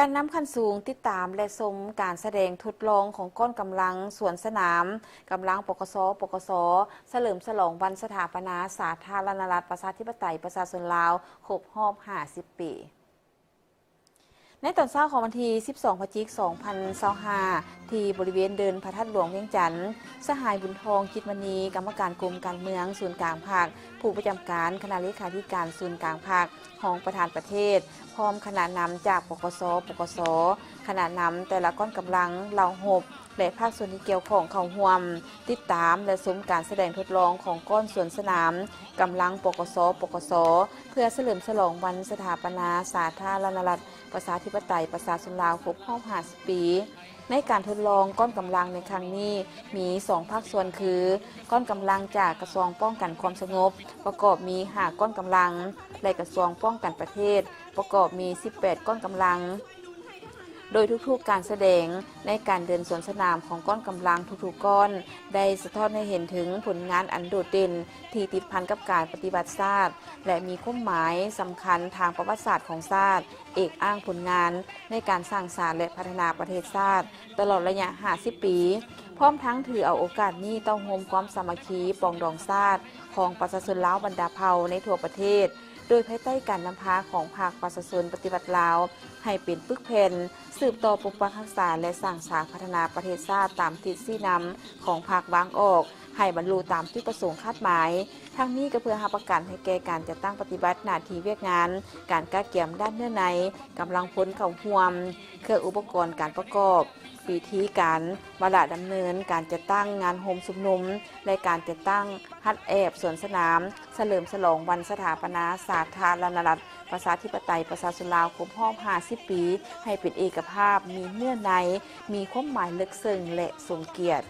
การนำขั้นสูงติดตามและชมการแสดงทดลองของก้อนกำลังสวนสนามกำลังปกสเฉลิมฉลองวันสถาปนาสาธารณรัฐประชาธิปไตยประชาชนลาวครบรอบ50 ปีในตอนเช้าของวันที่ 12 พฤศจิกายน 2025 ที่บริเวณเดินพระธาตุหลวงเวียงจันทร์สหายบุญทองจิตมณีกรรมการกรมการเมืองศูนย์กลางภาคผู้ประจำการคณะเลขาธิการศูนย์กลางภาคของประธานประเทศพร้อมคณะนำจากปกสคณะนำแต่ละก้อนกำลังเหล่าหบและภาคส่วนที่เกี่ยวข้องเข้าร่วมติดตามและชมการแสดงทดลองของก้อนสวนสนามกำลังปกสเพื่อเฉลิมฉลองวันสถาปนาสาธารณรัฐประชาธิปไตยประชาชนลาวครบรอบ50 ปีในการทดลองก้อนกำลังในครั้งนี้มี2ภาคส่วนคือก้อนกำลังจากกระทรวงป้องกันความสงบประกอบมี5ก้อนกำลังและกระทรวงป้องกันประเทศประกอบมี18ก้อนกำลังโดยทุกๆการแสดงในการเดินสวนสนามของก้อนกำลังทุกๆก้อนได้สะท้อนให้เห็นถึงผลงานอันโดดเด่นที่ติดพันกับการปฏิบัติชาติและมีความหมายสำคัญทางประวัติศาสตร์ของชาติเอกอ้างผลงานในการสร้างสรรค์และพัฒนาประเทศชาติตลอดระยะ50 ปีพร้อมทั้งถือเอาโอกาสนี้ต้องโฮมความสามัคคีปองดองชาติของประชาชนลาวบรรดาเผ่าในทั่วประเทศโดยภายใต้การนำพาของภาคประชาชนปฏิบัติลาวให้เป็นปึกเพนสืบต่อปกปักรักษาและสร้างสรรค์พัฒนาประเทศชาติตามทิศชี้นำของภาควางออกให้บรรลุตามจุดประสงค์คาดหมายทั้งนี้ก็เพื่อหาประกันให้แก่การจัดตั้งปฏิบัติหน้าที่เวียกงานการก้าเกี่ยมด้านเนื้อในกำลังพลเข้าห่วมเครื่องอุปกรณ์การประกอบวิธีการวาระดำเนินการจัดตั้งงานโฮมชุมนุมและการจัดตั้งฮัดแอบสวนสนามเฉลิมฉลองวันสถาปนาสาธารณรัฐประชาธิปไตยประชาชนลาวครบรอบ50 ปีให้เป็นเอกภาพมีเนื้อในมีความหมายลึกซึ้งและสมเกียรติ